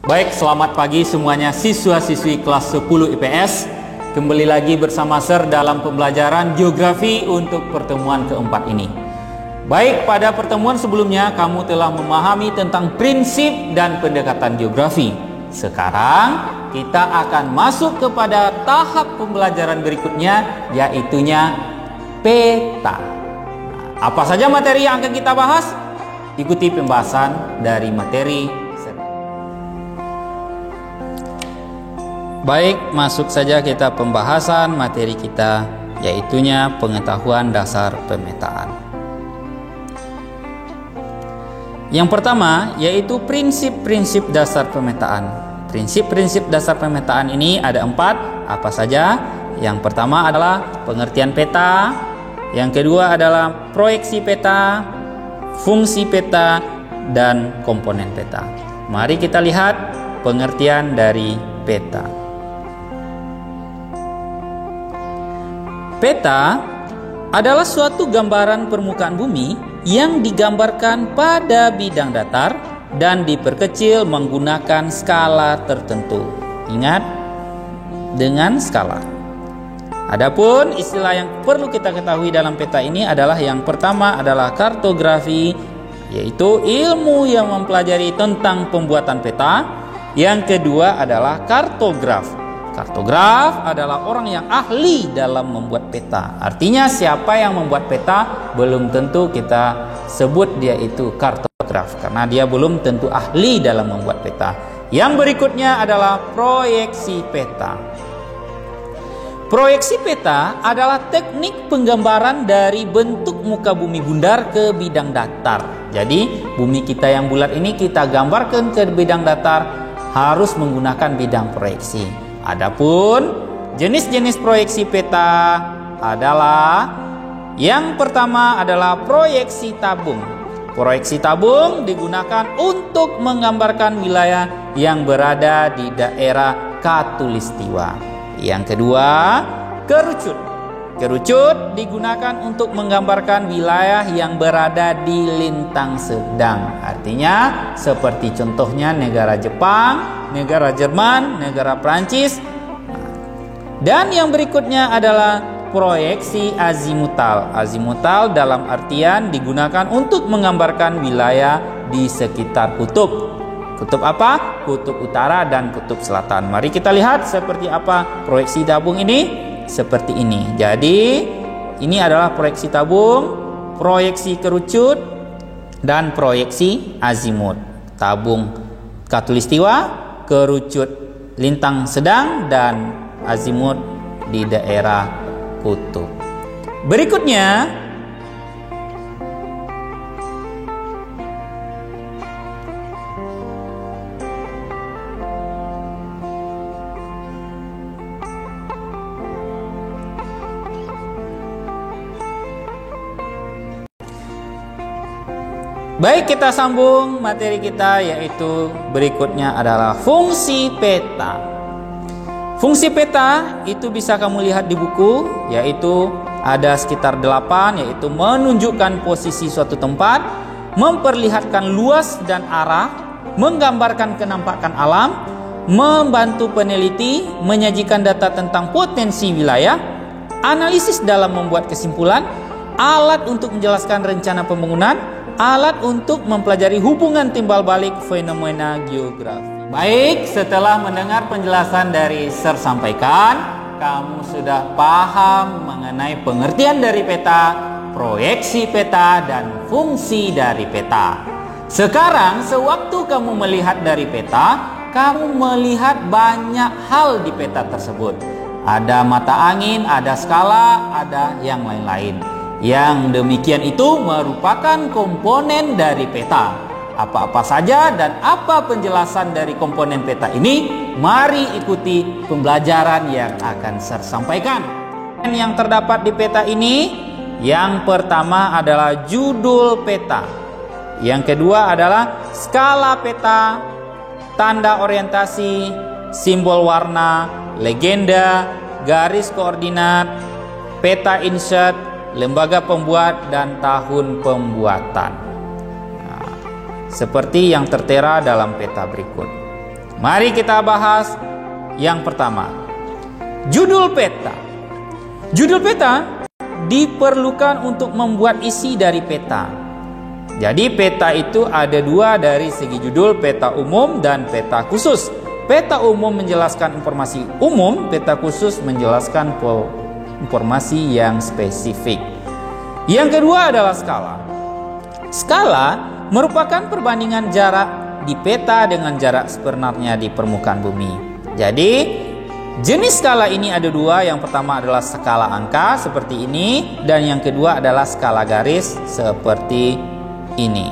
Baik, selamat pagi semuanya siswa-siswi kelas 10 IPS. Kembali lagi bersama Sir dalam pembelajaran geografi untuk pertemuan keempat ini. Baik, pada pertemuan sebelumnya kamu telah memahami tentang prinsip dan pendekatan geografi. Sekarang kita akan masuk kepada tahap pembelajaran berikutnya, yaitunya peta. Apa saja materi yang akan kita bahas? Ikuti pembahasan dari materi. Baik, masuk saja kita pembahasan materi kita, yaitunya pengetahuan dasar pemetaan. Yang pertama yaitu prinsip-prinsip dasar pemetaan. Prinsip-prinsip dasar pemetaan ini ada 4. Apa saja? Yang pertama adalah pengertian peta. Yang kedua adalah proyeksi peta, fungsi peta, dan komponen peta. Mari kita lihat pengertian dari peta. Peta adalah suatu gambaran permukaan bumi yang digambarkan pada bidang datar dan diperkecil menggunakan skala tertentu. Ingat, dengan skala. Adapun istilah yang perlu kita ketahui dalam peta ini adalah yang pertama adalah kartografi, yaitu ilmu yang mempelajari tentang pembuatan peta. Yang kedua adalah kartograf. Kartograf adalah orang yang ahli dalam membuat peta. Artinya siapa yang membuat peta belum tentu kita sebut dia itu kartograf, karena dia belum tentu ahli dalam membuat peta. Yang berikutnya adalah proyeksi peta. Proyeksi peta adalah teknik penggambaran dari bentuk muka bumi bundar ke bidang datar. Jadi bumi kita yang bulat ini kita gambarkan ke bidang datar harus menggunakan bidang proyeksi. Adapun jenis-jenis proyeksi peta adalah yang pertama adalah proyeksi tabung. Proyeksi tabung digunakan untuk menggambarkan wilayah yang berada di daerah khatulistiwa. Yang kedua, kerucut. Kerucut digunakan untuk menggambarkan wilayah yang berada di lintang sedang. Artinya seperti contohnya negara Jepang, negara Jerman, negara Prancis. Dan yang berikutnya adalah proyeksi azimutal. Azimutal dalam artian digunakan untuk menggambarkan wilayah di sekitar kutub. Kutub apa? Kutub utara dan kutub selatan. Mari kita lihat seperti apa proyeksi tabung ini. Seperti ini. Jadi ini adalah proyeksi tabung, proyeksi kerucut, dan proyeksi azimut. Tabung khatulistiwa, kerucut lintang sedang, dan azimut di daerah kutub. Berikutnya baik, kita sambung materi kita, yaitu berikutnya adalah fungsi peta. Fungsi peta itu bisa kamu lihat di buku, yaitu ada sekitar 8, yaitu menunjukkan posisi suatu tempat, memperlihatkan luas dan arah, menggambarkan kenampakan alam, membantu peneliti, menyajikan data tentang potensi wilayah, analisis dalam membuat kesimpulan, alat untuk menjelaskan rencana pembangunan, alat untuk mempelajari hubungan timbal balik fenomena geografi. Baik, setelah mendengar penjelasan dari Sir sampaikan, kamu sudah paham mengenai pengertian dari peta, proyeksi peta, dan fungsi dari peta. Sekarang, sewaktu kamu melihat dari peta, kamu melihat banyak hal di peta tersebut. Ada mata angin, ada skala, ada yang lain-lain. Yang demikian itu merupakan komponen dari peta. Apa-apa saja dan apa penjelasan dari komponen peta ini? Mari ikuti pembelajaran yang akan Sir sampaikan. Yang terdapat di peta ini, yang pertama adalah judul peta. Yang kedua adalah skala peta, tanda orientasi, simbol warna, legenda, garis koordinat, peta insert, lembaga pembuat, dan tahun pembuatan. Seperti yang tertera dalam peta berikut. Mari kita bahas yang pertama. Judul peta. Judul peta diperlukan untuk membuat isi dari peta. Jadi peta itu ada dua dari segi judul, peta umum dan peta khusus. Peta umum menjelaskan informasi umum, peta khusus menjelaskan informasi yang spesifik. Yang kedua adalah skala. Skala merupakan perbandingan jarak di peta dengan jarak sebenarnya di permukaan bumi. Jadi jenis skala ini ada dua. Yang pertama adalah skala angka seperti ini, dan yang kedua adalah skala garis seperti ini.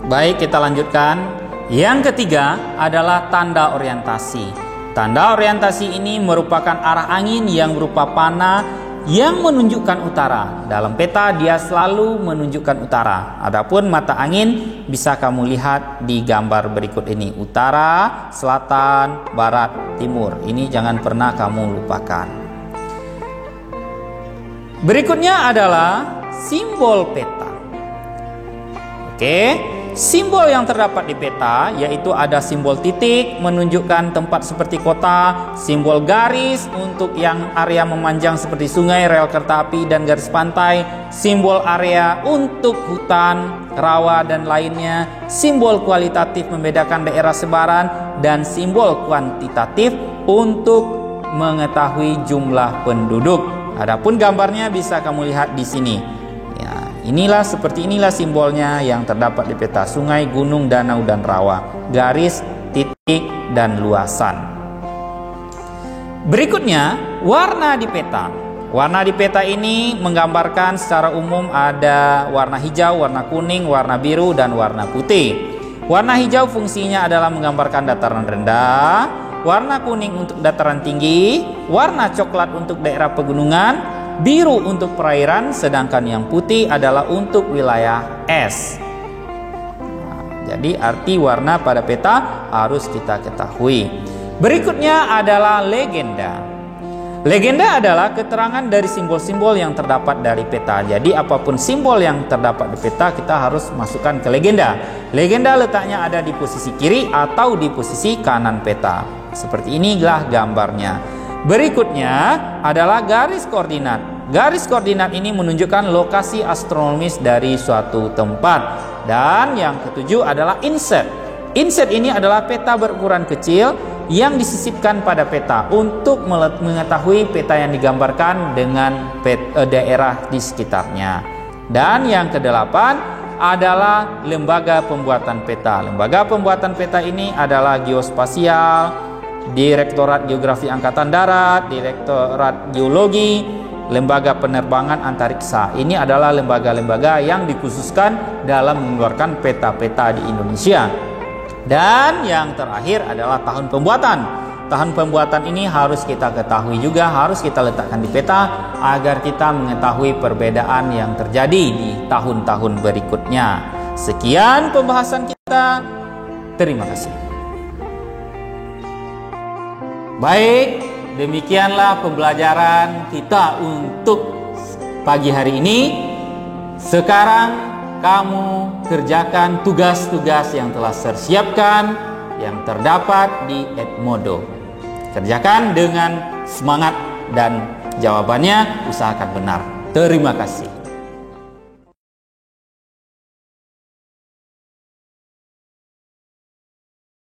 Baik, kita lanjutkan. Yang ketiga adalah tanda orientasi. Tanda orientasi ini merupakan arah angin yang berupa panah yang menunjukkan utara. Dalam peta dia selalu menunjukkan utara. Adapun mata angin bisa kamu lihat di gambar berikut ini. Utara, selatan, barat, timur. Ini jangan pernah kamu lupakan. Berikutnya adalah simbol peta. Oke. Simbol yang terdapat di peta yaitu ada simbol titik menunjukkan tempat seperti kota, simbol garis untuk yang area memanjang seperti sungai, rel kereta api, dan garis pantai, simbol area untuk hutan, rawa, dan lainnya, simbol kualitatif membedakan daerah sebaran, dan simbol kuantitatif untuk mengetahui jumlah penduduk. Adapun gambarnya bisa kamu lihat di sini. Seperti inilah simbolnya yang terdapat di peta: sungai, gunung, danau, dan rawa, garis, titik, dan luasan. Berikutnya, warna di peta. Warna di peta ini menggambarkan secara umum ada warna hijau, warna kuning, warna biru, dan warna putih. Warna hijau fungsinya adalah menggambarkan dataran rendah, warna kuning untuk dataran tinggi, warna coklat untuk daerah pegunungan, biru untuk perairan, sedangkan yang putih adalah untuk wilayah es. Jadi arti warna pada peta harus kita ketahui. Berikutnya adalah legenda. Legenda adalah keterangan dari simbol-simbol yang terdapat dari peta. Jadi apapun simbol yang terdapat di peta kita harus masukkan ke legenda. Legenda letaknya ada di posisi kiri atau di posisi kanan peta. Seperti inilah gambarnya. Berikutnya adalah garis koordinat. Garis koordinat ini menunjukkan lokasi astronomis dari suatu tempat. Dan yang ketujuh adalah inset. Inset ini adalah peta berukuran kecil yang disisipkan pada peta untuk mengetahui peta yang digambarkan dengan daerah di sekitarnya. Dan yang kedelapan adalah lembaga pembuatan peta. Lembaga pembuatan peta ini adalah Geospasial, Direktorat Geografi Angkatan Darat, Direktorat Geologi, Lembaga Penerbangan Antariksa. Ini adalah lembaga-lembaga yang dikhususkan dalam mengeluarkan peta-peta di Indonesia. Dan yang terakhir adalah tahun pembuatan. Tahun pembuatan ini harus kita ketahui juga, harus kita letakkan di peta agar kita mengetahui perbedaan yang terjadi di tahun-tahun berikutnya. Sekian pembahasan kita. Terima kasih. Baik, demikianlah pembelajaran kita untuk pagi hari ini. Sekarang kamu kerjakan tugas-tugas yang telah tersiapkan yang terdapat di Edmodo. Kerjakan dengan semangat dan jawabannya usahakan benar. Terima kasih.